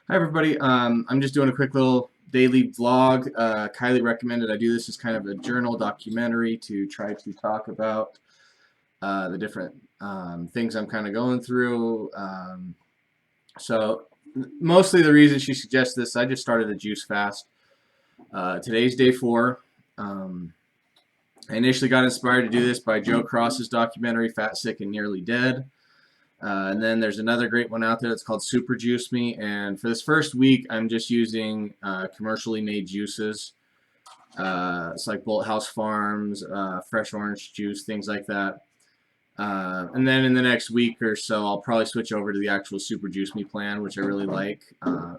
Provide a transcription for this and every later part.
Hi everybody. I'm just doing a quick little daily vlog. Kylie recommended I do this as kind of a journal documentary to try to talk about the different things I'm kind of going through. So mostly the reason she suggests this, I just started a juice fast. Today's day 4. I initially got inspired to do this by Joe Cross's documentary, Fat, Sick, and Nearly Dead. And then there's another great one out there that's called Super Juice Me. And for this first week, I'm just using commercially made juices. It's like Bolthouse Farms, fresh orange juice, things like that. And then in the next week or so, I'll probably switch over to the actual Super Juice Me plan, which I really like.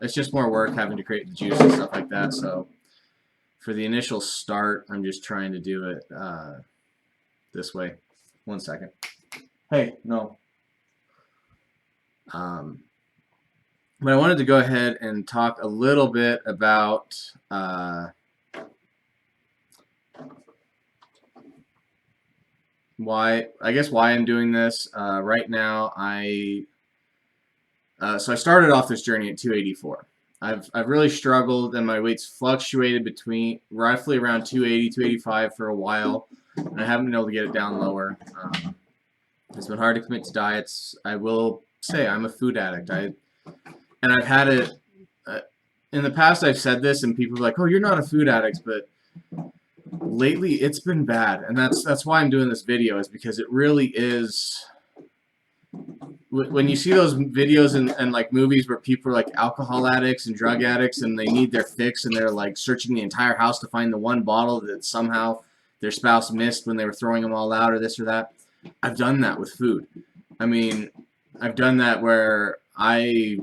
It's just more work having to create the juice and stuff like that. So for the initial start, I'm just trying to do it this way. 1 second. Hey, no. But I wanted to go ahead and talk a little bit about why I'm doing this. Right now, so I started off this journey at 284. I've really struggled, and my weight's fluctuated between roughly around 280, 285 for a while, and I haven't been able to get it down lower. It's been hard to commit to diets. I will say I'm a food addict. And I've had it in the past. I've said this, and people are like, "Oh, you're not a food addict," but lately it's been bad, and that's why I'm doing this video, is because it really is. When you see those videos and like movies where people are like alcohol addicts and drug addicts, and they need their fix, and they're like searching the entire house to find the one bottle that somehow their spouse missed when they were throwing them all out, or this or that. I've done that with food. I mean, I've done that where I'll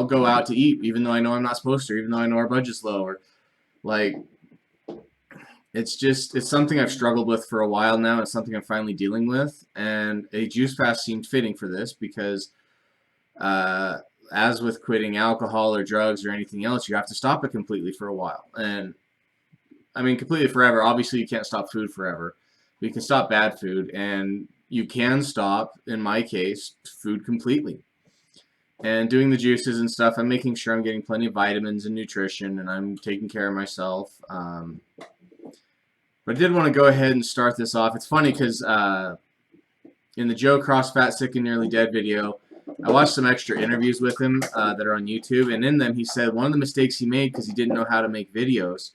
go out to eat even though I know I'm not supposed to, even though I know our budget's low, or like it's something I've struggled with for a while now. It's something I'm finally dealing with, and a juice fast seemed fitting for this because as with quitting alcohol or drugs or anything else, you have to stop it completely for a while. And I mean completely forever. Obviously you can't stop food forever. You can stop bad food, and you can stop, in my case, food completely. And doing the juices and stuff, I'm making sure I'm getting plenty of vitamins and nutrition, and I'm taking care of myself. But I did want to go ahead and start this off. It's funny because in the Joe Cross Fat, Sick, and Nearly Dead video, I watched some extra interviews with him that are on YouTube, and in them he said one of the mistakes he made because he didn't know how to make videos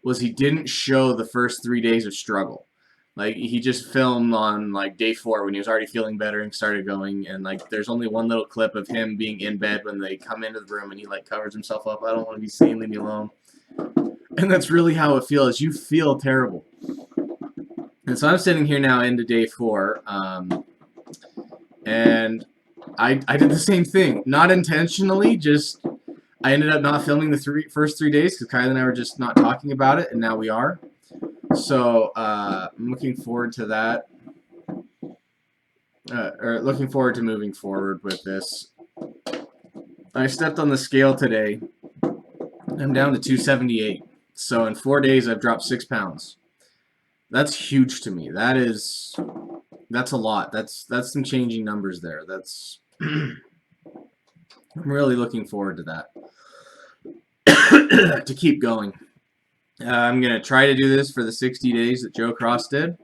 was he didn't show the first 3 days of struggle. Like, he just filmed on, like, day 4 when he was already feeling better and started going, and, like, there's only one little clip of him being in bed when they come into the room and he, like, covers himself up. I don't want to be seen, leave me alone. And that's really how it feels. You feel terrible. And so I'm sitting here now into day 4, and I did the same thing. Not intentionally, just I ended up not filming the first 3 days because Kylie and I were just not talking about it, and now we are. So I'm looking forward to that, or looking forward to moving forward with this. I stepped on the scale today. I'm down to 278. So in 4 days, I've dropped 6 pounds. That's huge to me. That's a lot. That's some changing numbers there. I'm really looking forward to that. To keep going. I'm going to try to do this for the 60 days that Joe Cross did.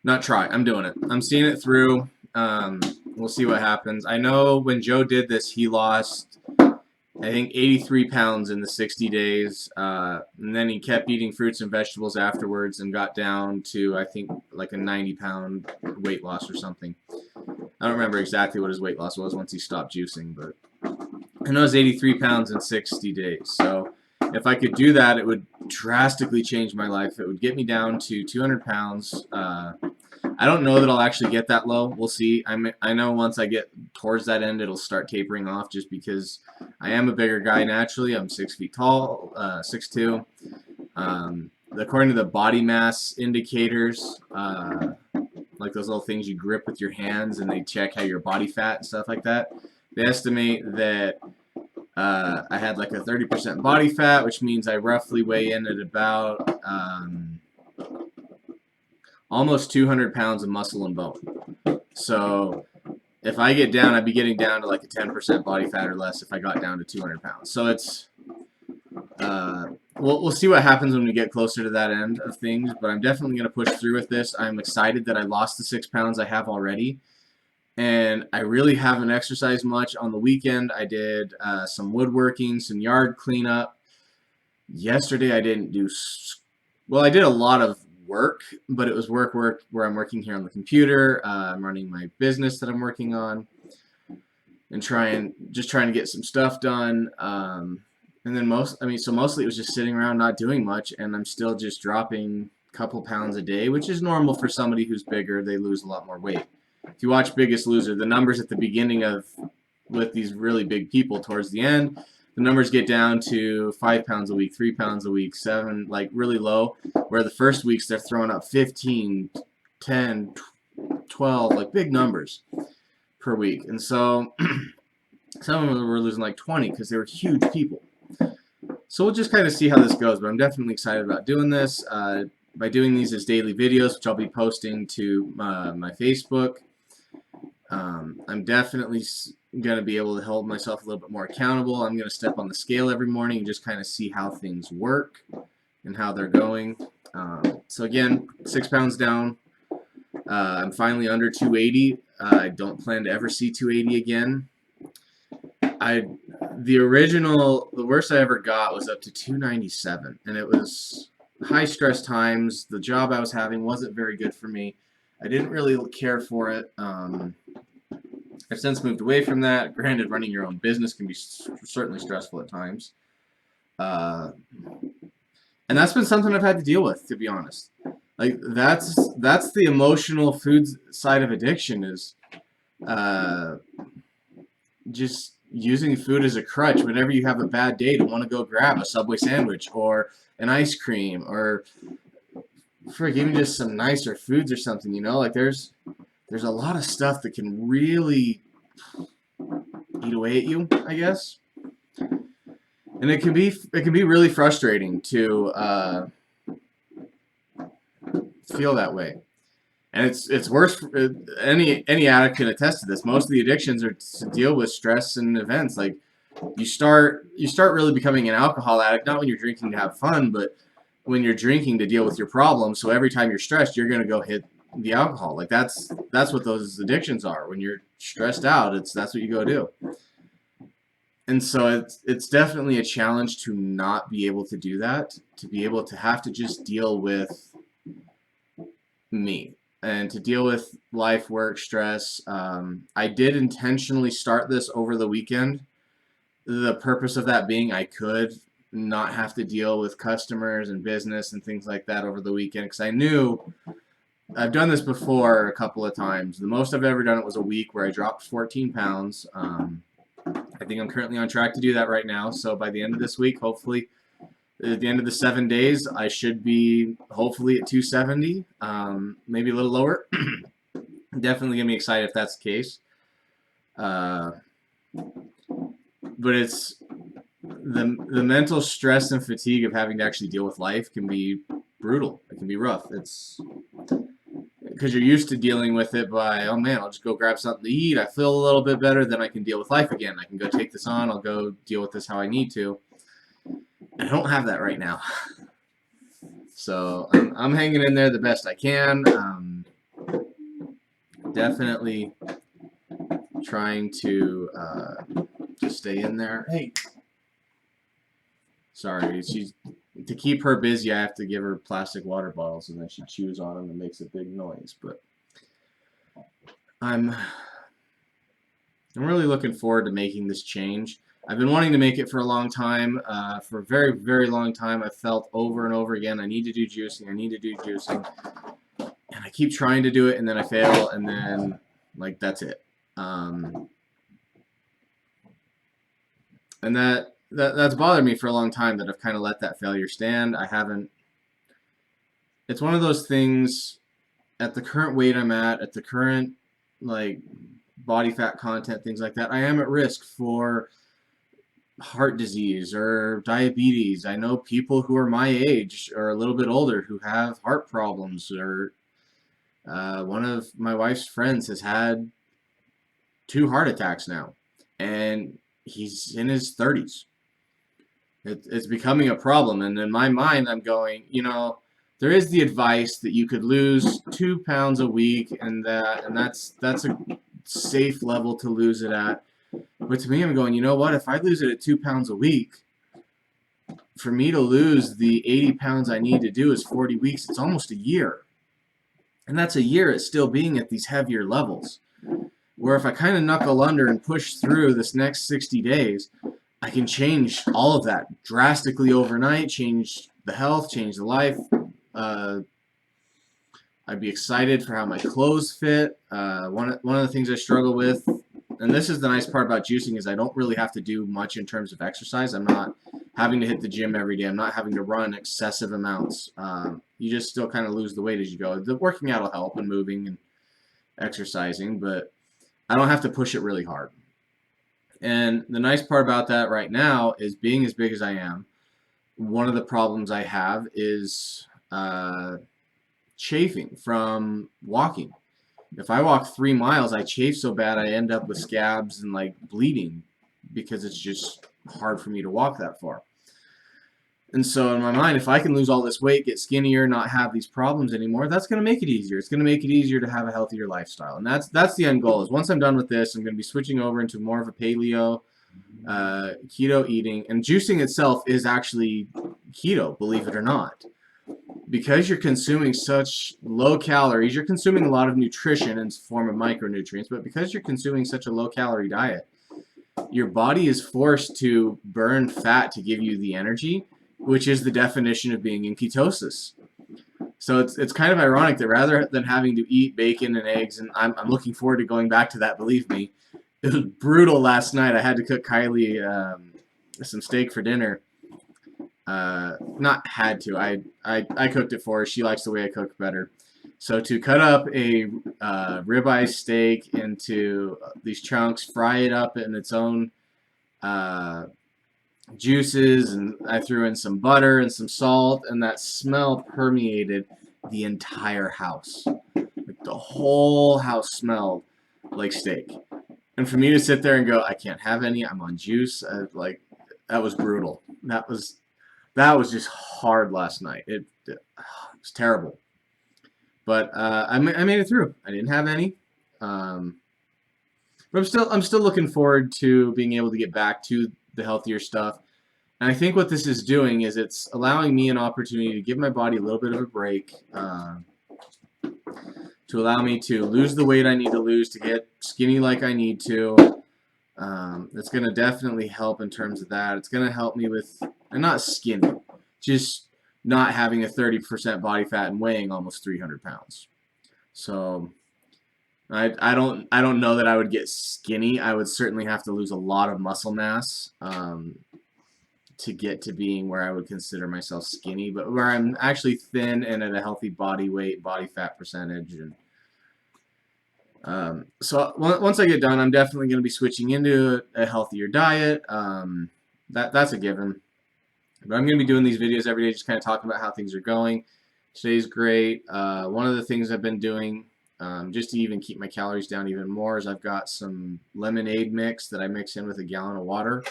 Not try. I'm doing it. I'm seeing it through. We'll see what happens. I know when Joe did this, he lost, I think, 83 pounds in the 60 days. And then he kept eating fruits and vegetables afterwards and got down to, I think, like a 90-pound weight loss or something. I don't remember exactly what his weight loss was once he stopped juicing, but I know it was 83 pounds in 60 days. So if I could do that, it would drastically change my life. It would get me down to 200 pounds. I don't know that I'll actually get that low. We'll see. I know once I get towards that end, it'll start tapering off just because I am a bigger guy naturally. I'm 6 feet tall, 6'2". According to the body mass indicators, like those little things you grip with your hands and they check how your body fat and stuff like that, they estimate that I had like a 30% body fat, which means I roughly weigh in at about almost 200 pounds of muscle and bone. So if I get down, I'd be getting down to like a 10% body fat or less if I got down to 200 pounds. So it's, we'll see what happens when we get closer to that end of things, but I'm definitely going to push through with this. I'm excited that I lost the 6 pounds I have already, and I really haven't exercised much. On the weekend, I did some woodworking, some yard cleanup. Yesterday, I didn't do, well, I did a lot of work, but it was work where I'm working here on the computer. I'm running my business that I'm working on, and just trying to get some stuff done. And then so mostly it was just sitting around not doing much, and I'm still just dropping a couple pounds a day, which is normal for somebody who's bigger. They lose a lot more weight. If you watch Biggest Loser, the numbers at the beginning with these really big people, towards the end, the numbers get down to 5 pounds a week, 3 pounds a week, 7, like really low, where the first weeks they're throwing up 15, 10, 12, like big numbers per week. And so some of them were losing like 20 because they were huge people. So we'll just kind of see how this goes, but I'm definitely excited about doing this. By doing these as daily videos, which I'll be posting to my Facebook, I'm definitely going to be able to hold myself a little bit more accountable. I'm going to step on the scale every morning and just kind of see how things work and how they're going. So again, 6 pounds down. I'm finally under 280. I don't plan to ever see 280 again. The worst I ever got was up to 297, and it was high stress times. The job I was having wasn't very good for me. I didn't really care for it. I've since moved away from that. Granted, running your own business can be certainly stressful at times. And that's been something I've had to deal with, to be honest. Like, that's the emotional food side of addiction, is just using food as a crutch whenever you have a bad day to want to go grab a Subway sandwich or an ice cream or even just some nicer foods or something, you know? Like, there's a lot of stuff that can really eat away at you, I guess. And it can be really frustrating to feel that way. And it's worse. Any addict can attest to this. Most of the addictions are to deal with stress and events. Like, you start really becoming an alcohol addict, not when you're drinking to have fun, but when you're drinking to deal with your problems. So every time you're stressed, you're gonna go hit the alcohol. Like, that's what those addictions are. When you're stressed out, that's what you go do. And so it's definitely a challenge to not be able to do that, to be able to have to just deal with me and to deal with life, work, stress. I did intentionally start this over the weekend. The purpose of that being I could not have to deal with customers and business and things like that over the weekend, because I knew I've done this before a couple of times. The most I've ever done it was a week where I dropped 14 pounds. I think I'm currently on track to do that right now. So by the end of this week, hopefully, at the end of the 7 days, I should be hopefully at 270, maybe a little lower. Definitely get me excited if that's the case. But it's the mental stress and fatigue of having to actually deal with life can be brutal. It can be rough. It's because you're used to dealing with it by, oh man, I'll just go grab something to eat. I feel a little bit better, then I can deal with life again. I can go take this on. I'll go deal with this how I need to. I don't have that right now. So I'm hanging in there the best I can. Definitely trying to just stay in there. Hey, sorry, to keep her busy, I have to give her plastic water bottles, and then she chews on them and makes a big noise. But I'm really looking forward to making this change. I've been wanting to make it for a long time. For a very, very long time, I've felt over and over again, I need to do juicing, I need to do juicing. And I keep trying to do it, and then I fail, and then, like, that's it. And that's bothered me for a long time, that I've kind of let that failure stand. I haven't. It's one of those things, at the current weight I'm at the current, like, body fat content, things like that, I am at risk for heart disease or diabetes. I know people who are my age or a little bit older who have heart problems, or one of my wife's friends has had 2 heart attacks now, and he's in his 30s. It's becoming a problem, and in my mind, I'm going, there is the advice that you could lose 2 pounds a week, and that's a safe level to lose it at. But to me, I'm going, you know what? If I lose it at 2 pounds a week, for me to lose the 80 pounds I need to do is 40 weeks. It's almost a year. And that's a year at still being at these heavier levels. Where if I kind of knuckle under and push through this next 60 days, I can change all of that drastically overnight, change the health, change the life. I'd be excited for how my clothes fit. One of the things I struggle with, and this is the nice part about juicing, is I don't really have to do much in terms of exercise. I'm not having to hit the gym every day. I'm not having to run excessive amounts. You just still kind of lose the weight as you go. The working out will help and moving and exercising, but I don't have to push it really hard. And the nice part about that right now is being as big as I am, one of the problems I have is chafing from walking. If I walk 3 miles, I chafe so bad I end up with scabs and like bleeding because it's just hard for me to walk that far. And so in my mind, if I can lose all this weight, get skinnier, not have these problems anymore, that's going to make it easier. It's going to make it easier to have a healthier lifestyle. And that's the end goal. Is once I'm done with this, I'm going to be switching over into more of a paleo, keto eating. And juicing itself is actually keto, believe it or not. Because you're consuming such low calories, you're consuming a lot of nutrition in the form of micronutrients, but because you're consuming such a low calorie diet, your body is forced to burn fat to give you the energy, which is the definition of being in ketosis. So it's kind of ironic that rather than having to eat bacon and eggs, and I'm looking forward to going back to that, believe me. It was brutal last night. I had to cook Kylie some steak for dinner. Not had to. I cooked it for her. She likes the way I cook better. So to cut up a ribeye steak into these chunks, fry it up in its own juices, and I threw in some butter and some salt, and that smell permeated the entire house. Like the whole house smelled like steak. And for me to sit there and go, I can't have any, I'm on juice, that was brutal. That was just hard last night. It was terrible. But I made it through. I didn't have any. But I'm still looking forward to being able to get back to the healthier stuff. And I think what this is doing is it's allowing me an opportunity to give my body a little bit of a break, to allow me to lose the weight I need to lose, to get skinny like I need to. It's going to definitely help in terms of that. It's going to help me with, and not skinny, just not having a 30% body fat and weighing almost 300 pounds. So I don't know that I would get skinny. I would certainly have to lose a lot of muscle mass to get to being where I would consider myself skinny, but where I'm actually thin and at a healthy body weight, body fat percentage. And so once I get done, I'm definitely going to be switching into a healthier diet. That's a given. But I'm going to be doing these videos every day, just kind of talking about how things are going. Today's great. One of the things I've been doing, just to even keep my calories down even more, is I've got some lemonade mix that I mix in with a gallon of water.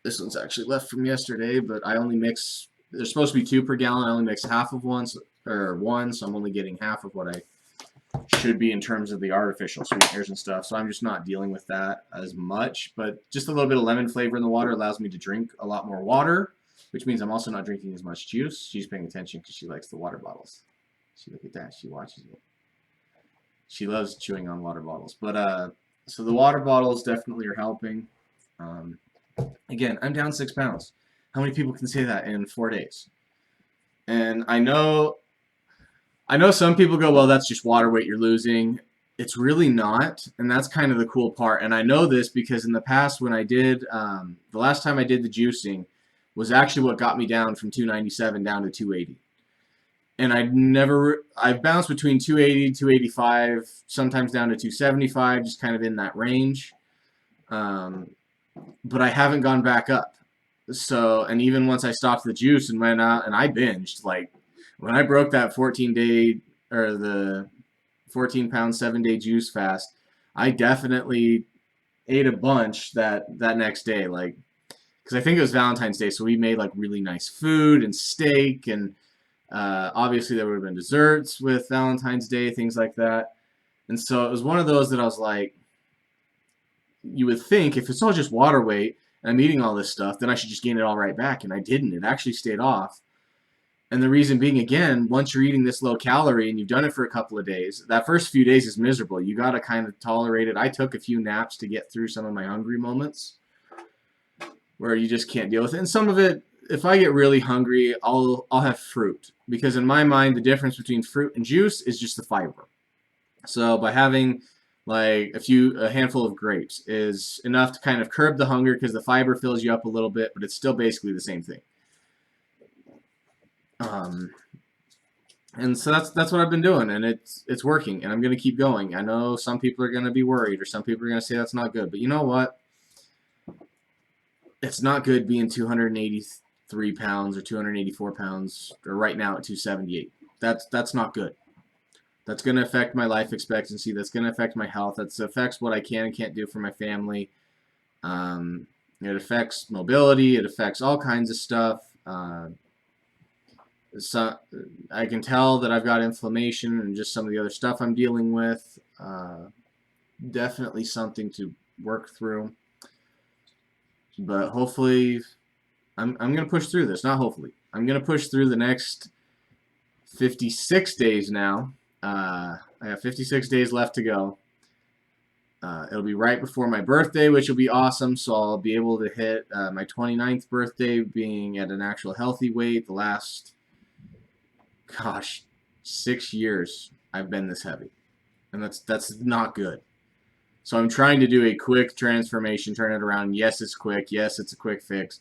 This one's actually left from yesterday, but I only mix, there's supposed to be 2 per gallon. I only mix half of one, so I'm only getting half of what I should be in terms of the artificial sweeteners and stuff. So I'm just not dealing with that as much, but just a little bit of lemon flavor in the water allows me to drink a lot more water, which means I'm also not drinking as much juice. She's paying attention because she likes the water bottles. See, look at that. She watches it. She loves chewing on water bottles. But so the water bottles definitely are helping. Again, I'm down 6 pounds. How many people can say that in 4 days? And I know some people go, well, that's just water weight you're losing. It's really not, and that's kind of the cool part. And I know this because in the past when I did, the last time I did the juicing was actually what got me down from 297 down to 280. And I've bounced between 280, 285, sometimes down to 275, just kind of in that range. But I haven't gone back up. So, and even once I stopped the juice and went out and I binged, like when I broke that 14-day or the 14-pound 7-day juice fast, I definitely ate a bunch that next day, like, because I think it was Valentine's Day, so we made like really nice food and steak, and obviously there would have been desserts with Valentine's Day, things like that. And so it was one of those that I was like, you would think if it's all just water weight and I'm eating all this stuff, then I should just gain it all right back, and I didn't. It actually stayed off. And the reason being, again, once you're eating this low calorie and you've done it for a couple of days, that first few days is miserable. You got to kind of tolerate it. I took a few naps to get through some of my hungry moments where you just can't deal with it. And some of it, if I get really hungry, I'll have fruit, because in my mind, the difference between fruit and juice is just the fiber. So by having like a handful of grapes is enough to kind of curb the hunger, because the fiber fills you up a little bit, but it's still basically the same thing. And so that's what I've been doing, and it's working, and I'm going to keep going. I know some people are going to be worried, or some people are going to say that's not good, but you know what? It's not good being 283 pounds or 284 pounds, or right now at 278. That's not good. That's going to affect my life expectancy. That's going to affect my health. That affects what I can and can't do for my family. It affects mobility. It affects all kinds of stuff. So I can tell that I've got inflammation and just some of the other stuff I'm dealing with. Definitely something to work through. But hopefully, I'm going to push through this. Not hopefully. I'm going to push through the next 56 days now. I have 56 days left to go. It'll be right before my birthday, which will be awesome. So I'll be able to hit my 29th birthday being at an actual healthy weight. The last, gosh, 6 years I've been this heavy. And that's not good. So I'm trying to do a quick transformation, turn it around. Yes, it's quick. Yes, it's a quick fix.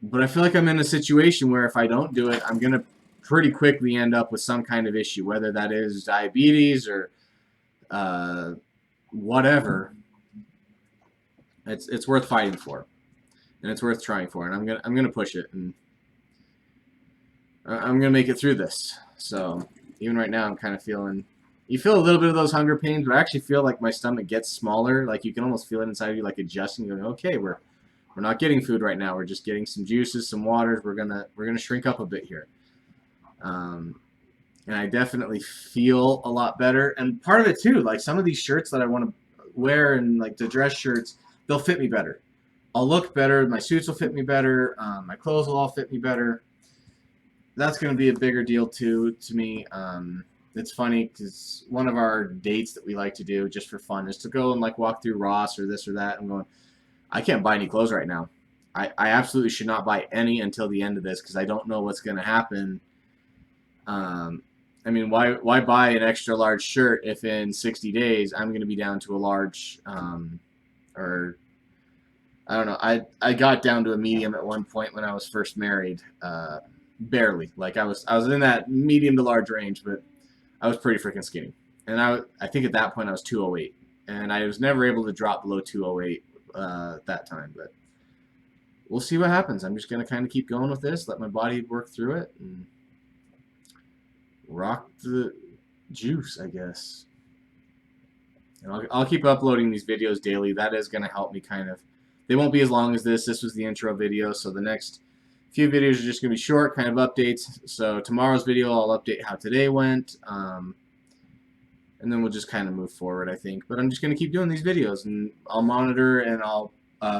But I feel like I'm in a situation where if I don't do it, I'm going to pretty quickly end up with some kind of issue, whether that is diabetes or whatever. It's worth fighting for, and it's worth trying for, and I'm gonna push it, and I'm gonna make it through this. So even right now, I'm kind of feeling. You feel a little bit of those hunger pains, but I actually feel like my stomach gets smaller. Like you can almost feel it inside of you, like adjusting. Going, okay, we're not getting food right now. We're just getting some juices, some waters. We're gonna shrink up a bit here. And I definitely feel a lot better. And part of it too, like some of these shirts that I want to wear, and like the dress shirts, they'll fit me better. I'll look better. My suits will fit me better. My clothes will all fit me better. That's going to be a bigger deal too to me. It's funny because one of our dates that we like to do just for fun is to go and like walk through Ross or this or that. And going, I can't buy any clothes right now. I absolutely should not buy any until the end of this, because I don't know what's going to happen. I mean, why buy an extra large shirt if in 60 days I'm going to be down to a large, or I don't know. I got down to a medium at one point when I was first married, barely. Like I was in that medium to large range, but I was pretty freaking skinny. And I think at that point I was 208, and I was never able to drop below 208 that time. But we'll see what happens. I'm just going to kind of keep going with this, let my body work through it, and rock the juice, I guess. And I'll keep uploading these videos daily. That is going to help me kind of. They won't be as long as this. This was the intro video, so the next few videos are just going to be short, kind of updates. So tomorrow's video, I'll update how today went, and then we'll just kind of move forward, I think. But I'm just going to keep doing these videos, and I'll monitor, and I'll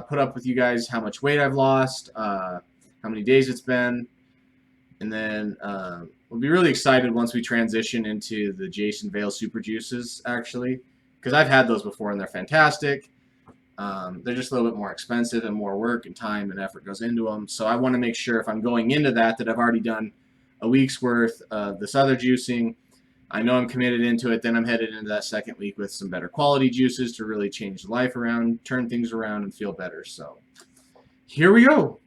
put up with you guys how much weight I've lost, how many days it's been, and then we'll be really excited once we transition into the Jason Vale Super Juices, actually, because I've had those before, and they're fantastic. They're just a little bit more expensive, and more work and time and effort goes into them. So I want to make sure if I'm going into that I've already done a week's worth of this other juicing. I know I'm committed into it. Then I'm headed into that second week with some better quality juices to really change life around, turn things around, and feel better. So here we go.